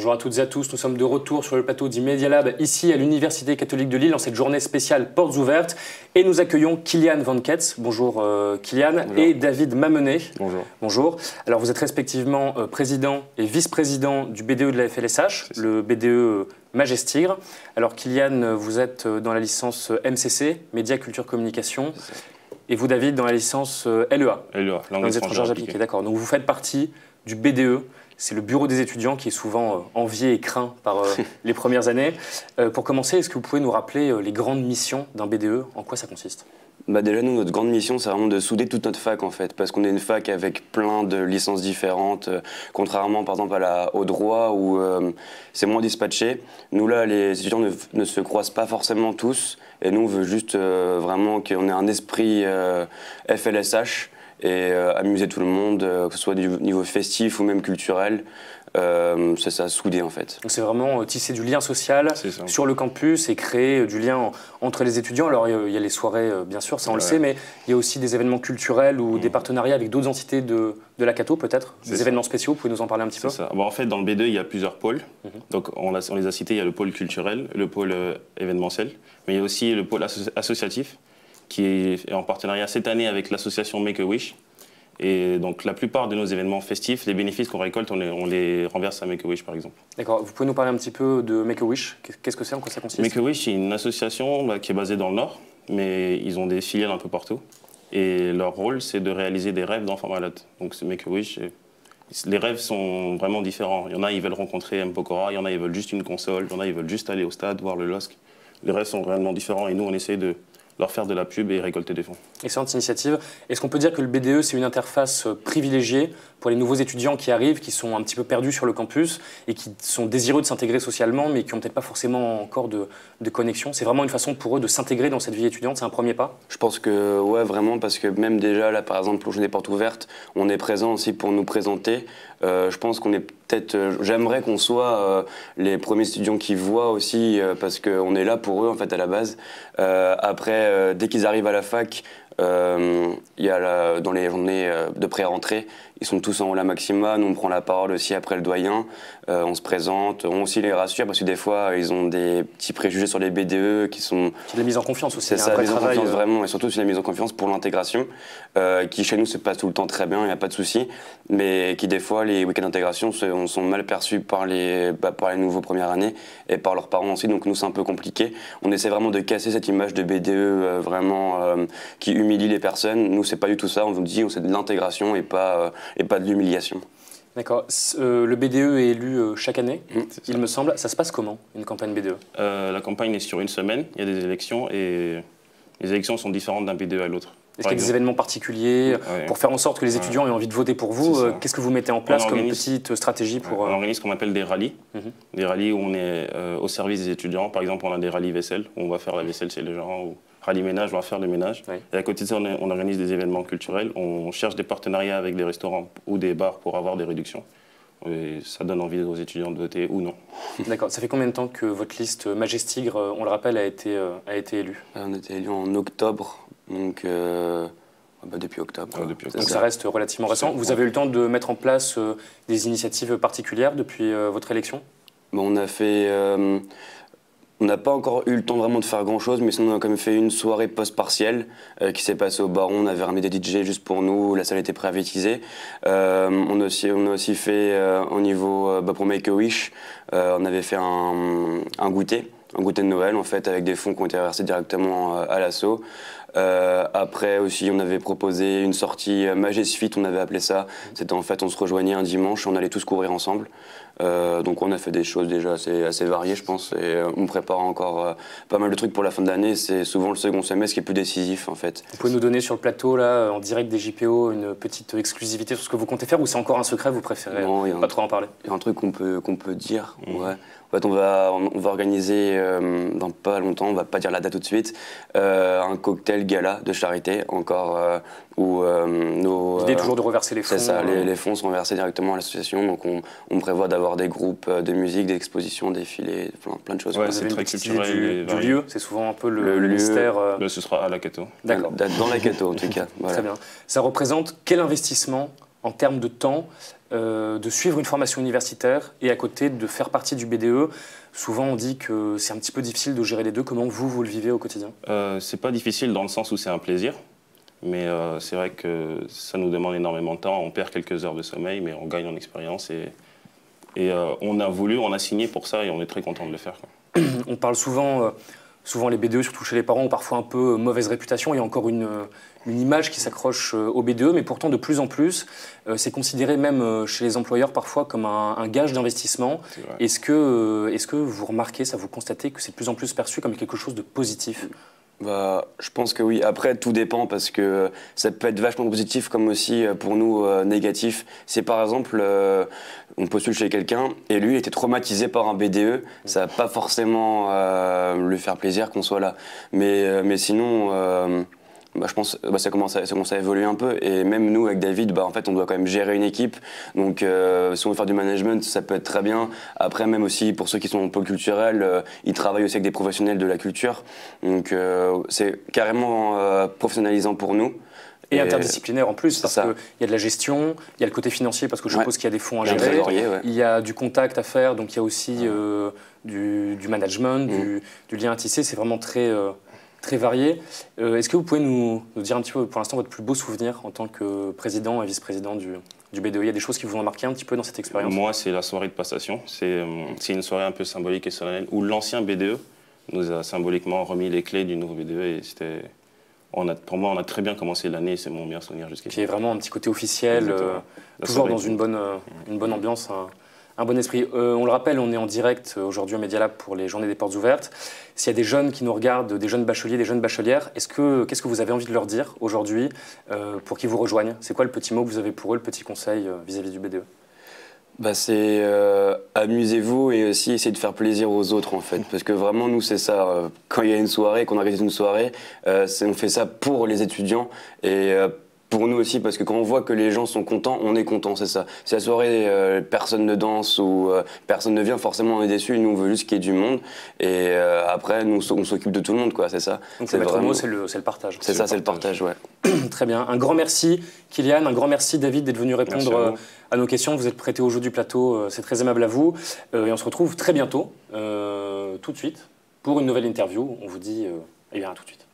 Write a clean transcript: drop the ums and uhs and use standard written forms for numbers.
Bonjour à toutes et à tous, nous sommes de retour sur le plateau d'Immedia Lab, ici à l'Université catholique de Lille, en cette journée spéciale Portes ouvertes. Et nous accueillons Kylian Van Ketz, bonjour Kylian, bonjour. Et David Mamenet. Bonjour. Bonjour. Alors vous êtes respectivement président et vice-président du BDE de la FLSH, le BDE Majestigre. Alors Kylian, vous êtes dans la licence MCC, Média, Culture, Communication. Et vous, David, dans la licence LEA. LEA, langue étrangère appliquée. D'accord, donc vous faites partie du BDE. C'est le bureau des étudiants qui est souvent envié et craint par les premières années. Pour commencer, est-ce que vous pouvez nous rappeler les grandes missions d'un BDE? En quoi ça consiste? Déjà, nous, notre grande mission, c'est vraiment de souder toute notre fac, en fait, parce qu'on est une fac avec plein de licences différentes, contrairement, par exemple, au droit, où c'est moins dispatché. Nous, là, les étudiants ne se croisent pas forcément tous, et nous, on veut juste vraiment qu'on ait un esprit FLSH, et amuser tout le monde, que ce soit du niveau festif ou même culturel. C'est ça, souder en fait. Donc c'est vraiment tisser du lien social sur le campus et créer du lien entre les étudiants. Alors il y a les soirées, bien sûr, ça on le sait, mais il y a aussi des événements culturels ou des partenariats avec d'autres entités de la Cato peut-être, des événements spéciaux, vous pouvez nous en parler un petit peu? C'est ça. Bon, en fait, dans le B2, il y a plusieurs pôles. Donc on les a cités, il y a le pôle culturel, le pôle événementiel, mais il y a aussi le pôle associatif, qui est en partenariat cette année avec l'association Make-A-Wish. Et donc la plupart de nos événements festifs, les bénéfices qu'on récolte, on les renverse à Make-A-Wish par exemple. D'accord, vous pouvez nous parler un petit peu de Make-A-Wish? Qu'est-ce que c'est, en quoi ça consiste? Make-A-Wish, c'est une association qui est basée dans le Nord, mais ils ont des filiales un peu partout. Et leur rôle, c'est de réaliser des rêves d'enfants malades. Donc Make-A-Wish, les rêves sont vraiment différents. Il y en a, ils veulent rencontrer M. Pokora, il y en a, ils veulent juste une console, il y en a, ils veulent juste aller au stade, voir le LOSC. Les rêves sont réellement différents et nous, on essaie de leur faire de la pub et récolter des fonds. Excellente initiative. Est-ce qu'on peut dire que le BDE, c'est une interface privilégiée pour les nouveaux étudiants qui arrivent, qui sont un petit peu perdus sur le campus et qui sont désireux de s'intégrer socialement, mais qui n'ont peut-être pas forcément encore de connexion? C'est vraiment une façon pour eux de s'intégrer dans cette vie étudiante? C'est un premier pas? Je pense que, ouais, vraiment, parce que même déjà, là, par exemple, au Jour des Portes ouvertes, on est présent aussi pour nous présenter. Je pense qu'on est peut-être... j'aimerais qu'on soit les premiers étudiants qui voient aussi, parce qu'on est là pour eux, en fait, à la base. Après, dès qu'ils arrivent à la fac, il y a dans les journées de pré-rentrée, ils sont tous en aula maxima, nous on prend la parole aussi après le doyen, on se présente, on aussi les rassure parce que des fois ils ont des petits préjugés sur les BDE qui sont... C'est de la mise en confiance aussi. C'est ça, la mise en confiance vraiment, et surtout c'est la mise en confiance pour l'intégration, qui chez nous se passe tout le temps très bien, il n'y a pas de souci, mais qui des fois les week-ends d'intégration sont mal perçus par les nouveaux premières années et par leurs parents aussi, donc nous c'est un peu compliqué. On essaie vraiment de casser cette image de BDE vraiment qui humilie les personnes. Nous c'est pas du tout ça, on vous dit c'est de l'intégration et pas de l'humiliation. D'accord. Le BDE est élu chaque année, il me semble. Ça se passe comment, une campagne BDE? La campagne est sur une semaine, il y a des élections et les élections sont différentes d'un BDE à l'autre. Est-ce qu'il y a des événements particuliers pour faire en sorte que les étudiants aient envie de voter pour vous? Qu'est-ce que vous mettez en place comme petite stratégie pour... On organise ce qu'on appelle des rallyes. Des rallyes où on est au service des étudiants. Par exemple, on a des rallyes vaisselle, où on va faire la vaisselle chez les gens, ou rallye ménage, on va faire le ménage. Et à côté de ça, on organise des événements culturels. On cherche des partenariats avec des restaurants ou des bars pour avoir des réductions. Et ça donne envie aux étudiants de voter ou non. D'accord. Ça fait combien de temps que votre liste Majestigre, on le rappelle, a été élue? On a été élu en octobre, donc depuis octobre. Donc ça reste relativement récent. Vous avez eu le temps de mettre en place des initiatives particulières depuis votre élection? On a fait... on n'a pas encore eu le temps vraiment de faire grand-chose, mais sinon on a quand même fait une soirée post-partielle qui s'est passée au Baron. On avait ramené des DJ juste pour nous, la salle était privatisée. On a aussi fait au niveau, pour Make-A-Wish, on avait fait un goûter de Noël en fait, avec des fonds qui ont été versés directement à l'asso. Après aussi, on avait proposé une sortie Majesfit, on avait appelé ça. C'était en fait, on se rejoignait un dimanche, on allait tous courir ensemble. Donc on a fait des choses déjà assez variées, je pense, et on prépare encore pas mal de trucs pour la fin de l'année. C'est souvent le second semestre qui est plus décisif en fait. Vous pouvez nous donner sur le plateau, là, en direct des JPO, une petite exclusivité sur ce que vous comptez faire, ou c'est encore un secret, vous préférez pas trop en parler? Il y a un truc qu'on peut dire, ouais. En fait, on va organiser dans pas longtemps, on va pas dire la date tout de suite, un cocktail gala de charité, encore où nos... L'idée toujours de reverser les fonds. C'est ça, les fonds sont versés directement à l'association, donc on prévoit d'avoir des groupes de musique, des expositions, des défilés, plein de choses. Ouais, c'est très culturel. Du lieu, c'est souvent un peu le mystère. Ce sera à la Cato. D'accord. Dans la Cato en tout cas. Voilà. Très bien. Ça représente quel investissement en termes de temps de suivre une formation universitaire et à côté de faire partie du BDE? Souvent on dit que c'est un petit peu difficile de gérer les deux. Comment vous le vivez au quotidien? C'est pas difficile dans le sens où c'est un plaisir, mais c'est vrai que ça nous demande énormément de temps. On perd quelques heures de sommeil, mais on gagne en expérience et on a signé pour ça et on est très content de le faire, quoi. On parle souvent, souvent les BDE, surtout chez les parents, ont parfois un peu mauvaise réputation. Il y a encore une image qui s'accroche au BDE, mais pourtant de plus en plus, c'est considéré même chez les employeurs parfois comme un gage d'investissement. Est-ce que vous remarquez, ça vous constatez que c'est de plus en plus perçu comme quelque chose de positif? Bah, je pense que oui. Après, tout dépend parce que ça peut être vachement positif comme aussi pour nous négatif. C'est par exemple, on postule chez quelqu'un et lui il était traumatisé par un BDE. Ça va pas forcément lui faire plaisir qu'on soit là. Mais sinon, bah, je pense que ça commence à évoluer un peu. Et même nous, avec David, bah, en fait, on doit quand même gérer une équipe. Donc, si on veut faire du management, ça peut être très bien. Après, même aussi, pour ceux qui sont en pôle culturel, ils travaillent aussi avec des professionnels de la culture. Donc, c'est carrément professionnalisant pour nous. Et interdisciplinaire en plus, parce qu'il y a de la gestion, il y a le côté financier, parce que je suppose qu'il y a des fonds à gérer, il y a du contact à faire, donc il y a aussi du management, du lien à tisser. C'est vraiment très varié. Est-ce que vous pouvez nous dire un petit peu, pour l'instant, votre plus beau souvenir en tant que président et vice-président du BDE? Il y a des choses qui vous ont marqué un petit peu dans cette expérience? Moi, c'est la soirée de passation. C'est une soirée un peu symbolique et solennelle où l'ancien BDE nous a symboliquement remis les clés du nouveau BDE. Et pour moi, on a très bien commencé l'année. C'est mon meilleur souvenir jusqu'à ici. Il y a vraiment un petit côté officiel, toujours dans une bonne ambiance. Un bon esprit. On le rappelle, on est en direct aujourd'hui au Media Lab pour les Journées des Portes Ouvertes. S'il y a des jeunes qui nous regardent, des jeunes bacheliers, des jeunes bachelières, qu'est-ce que vous avez envie de leur dire aujourd'hui pour qu'ils vous rejoignent? C'est quoi le petit mot que vous avez pour eux, le petit conseil vis-à-vis du BDE? Bah, c'est amusez-vous et aussi essayez de faire plaisir aux autres en fait. Parce que vraiment, nous, c'est ça. Quand il y a une soirée, qu'on organise une soirée, on fait ça pour les étudiants et pour nous aussi, parce que quand on voit que les gens sont contents, on est content, c'est ça. Si la soirée, personne ne danse ou personne ne vient, forcément on est déçu. Nous, on veut juste qu'il y ait du monde. Et après, nous, on s'occupe de tout le monde, quoi, c'est ça. Donc le maître mot, c'est le partage. C'est ça, c'est le partage, ouais. Très bien. Un grand merci, Kylian. Un grand merci, David, d'être venu répondre à nos questions. Vous êtes prêtés au jeu du plateau. C'est très aimable à vous. Et on se retrouve très bientôt, tout de suite, pour une nouvelle interview. On vous dit à tout de suite.